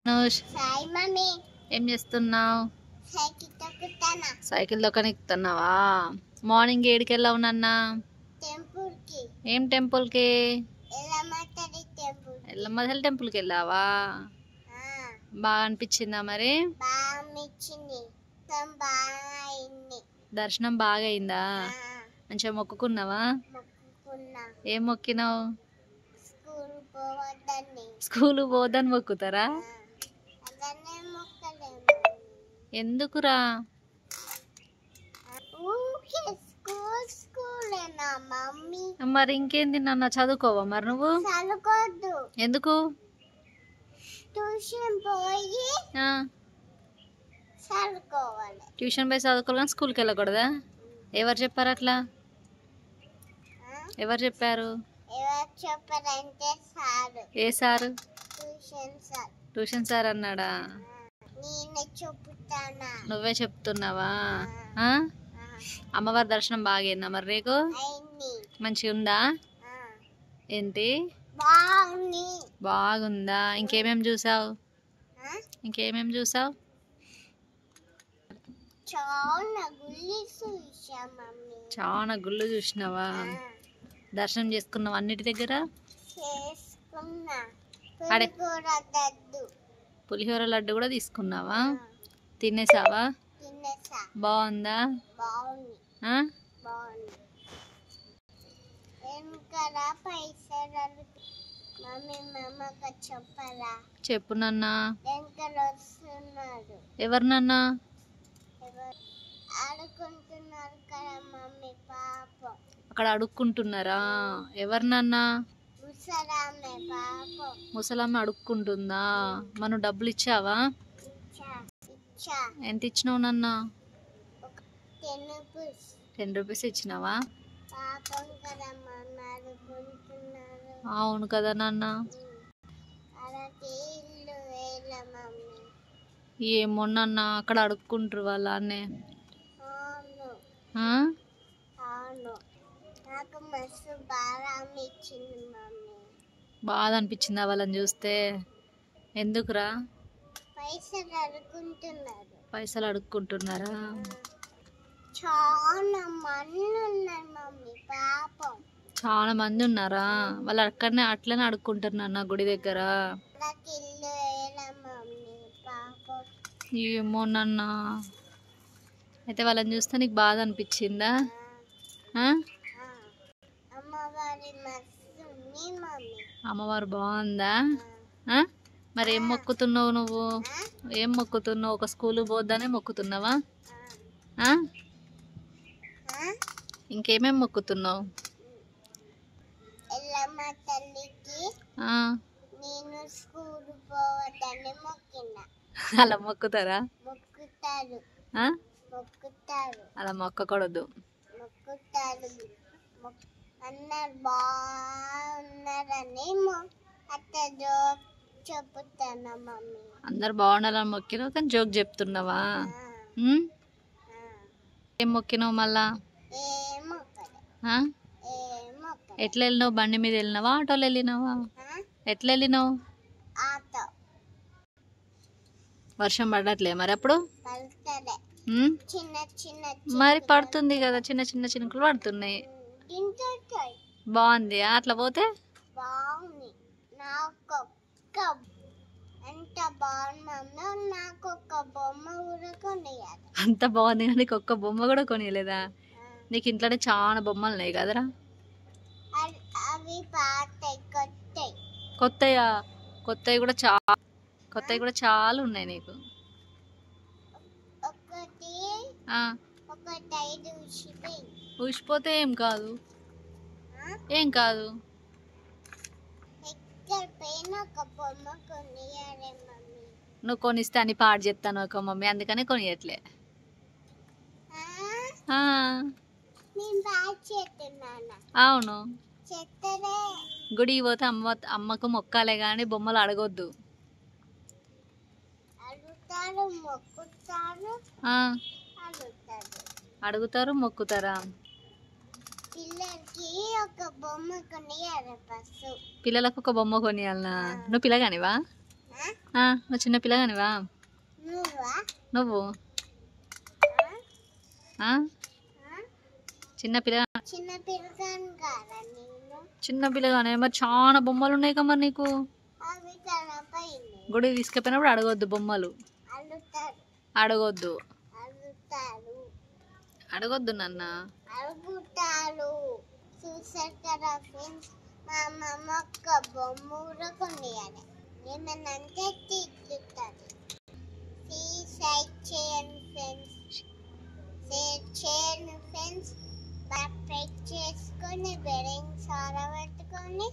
నోష్ Sai mummy ఏం చేస్తున్నావు? Cycle తొక్కుతానా సైకిల్ దొక్కనిస్తున్నావా? మార్నింగ్ 7కి వెళ్ళావు నాన్న. టెంపుల్ కి. ఏం టెంపుల్ కి? ఎల్లమ్మతల్లి టెంపుల్. ఎల్లమ్మ టెంపుల్ కి వెళ్ళావా? బాగా అనిపించిందా మరి? బాగా అనిపించింది. బాగా అయింది. దర్శనం బాగా అయిందా? మంచిగా మొక్కుకున్నావా? మొక్కుకున్నా. ఏం మొక్కినావు? స్కూల్ పోవద్దని. స్కూల్ పోదని మొక్కుతారా? అదనే మొక్కలేము. ఎందుకురా? ఊకే స్కూల్ స్కూలేనా మమ్మీ? మరి ఇంకేంది నాన్న, చదువుకోవా మరి నువ్వు? చదువుకోవద్దు. ఎందుకు? ట్యూషన్ పోయి చదువుకోవాలి. ట్యూషన్ పోయి చదువుకోవాలి, స్కూల్కి వెళ్ళకూడదా? ఎవరు చెప్పారు అట్లా? ఎవరు చెప్పారు? ఎవరు చెప్పారంటే సారు. ఏ sir? Tuition sir. Tuition sir అన్నాడా? నేనే చెప్తానా. నువ్వే చెప్తున్నావా? అమ్మవారి దర్శనం బాగైందా మరి నీకు? మంచిగా ఉందా? ఏంటి బాగుందా? ఇంకేమేం చూసావు? ఇంకేమేం చూసావు? చాలా గుళ్ళు చూసినావా? దర్శనం చేసుకున్నావు అన్నిటి దగ్గర? పులిహోర లడ్డు కూడా తీసుకున్నావా? తినేసావా? బాగుందా? చెప్పు నాన్న. ఎవరు నాన్న? అక్కడ అడుక్కుంటున్నారా? ఎవరు నాన్న? ముసలమ్మ అడుక్కుంటుందా? మనం డబ్బులు ఇచ్చావా? ఎంత ఇచ్చినావు నాన్న? 10 రూపీస్ ఇచ్చినావా? అవును కదా నాన్న. ఏమో నాన్న, అక్కడ అడుక్కుంటారు వాళ్ళ అన్నే. బాధ అనిపించిందా వాళ్ళని చూస్తే? ఎందుకురా? పైసలు అడుక్కుంటున్నారా? చాలా మంది ఉన్నారా? వాళ్ళు అక్కడనే అట్లనే అడుక్కుంటున్నారు నా గుడి దగ్గర. ఏమో నాన్న. అయితే వాళ్ళని చూస్తే నీకు బాధ అనిపించిందా? అమ్మవారు బాగుందా? మరి ఏం మొక్కుతున్నావు నువ్వు? ఏం మొక్కుతున్నావు? ఒక స్కూల్ పోద్దానే మొక్కుతున్నావా? ఇంకేమేం మొక్కుతున్నావు? అలా మొక్కుతారా? అలా మొక్కకూడదు. అందరు బాగుండాలని మొక్కినావు, కానీ జోక్ చెప్తున్నావా? ఏం మొక్కినావు మళ్ళా? ఎట్లా వెళ్ళినావు? బండి మీద వెళ్ళినావా? ఆటోలో వెళ్ళినావా? ఎట్లా వెళ్ళినావు? వర్షం పడట్లే మరి అప్పుడు? మరి పడుతుంది కదా, చిన్న చిన్న చినుకులు పడుతున్నాయి. బాగుంది అట్లా పోతే. అంత బాగుంది కానీ నీకు ఒక్క బొమ్మ కూడా కొనియలేదా? నీకు ఇంట్లోనే చాలా బొమ్మలు ఉన్నాయి కదరా? కొత్తయా? కొత్తవి కూడా చాలా ఉన్నాయి నీకు. ఊసిపోతే ఏం కాదు, ఏం కాదు. నువ్వు కొనిస్తే అని పాడు చెప్తాను ఒక మమ్మీ, అందుకని కొనియట్లే. అవును, గుడికి పోతే అమ్మకు మొక్కాలే గాని బొమ్మలు అడగొద్దు. అడుగుతారు, మొక్కుతారా? పిల్లలకు ఒక బొమ్మ కొనియాలనా? నువ్వు పిల్లగానివా? నువ్వు చిన్న పిల్లగానివా నువ్వా నువ్వు ఆ? చిన్న పిల్ల చిన్న పిల్లగాని కాదా నేను చిన్న పిల్లగానే మరి చాలా బొమ్మలు ఉన్నాయి కదా మరి నీకు అవి కనపైంది గుడికి తీసుకుపోయినప్పుడు అడగొద్దు బొమ్మలు అడుగుతారు అడగొద్దు అడుగుతారు అడగొద్దు నాన్న అడుగుతారు చూసారు కదా ఫ్రెండ్స్ మా అమ్మమ్మ ఒక్క బొమ్మ కూడా కొనియాలి ఏమన్నా అంటే తిట్టుతారు సైడ్ చేయండి ఫ్రెండ్స్ షేర్ చేయండి ఫ్రెండ్స్ సబ్స్క్రైబ్ చేసుకొని బెల్ ఐకాన్ ఆన్ పెట్టుకొని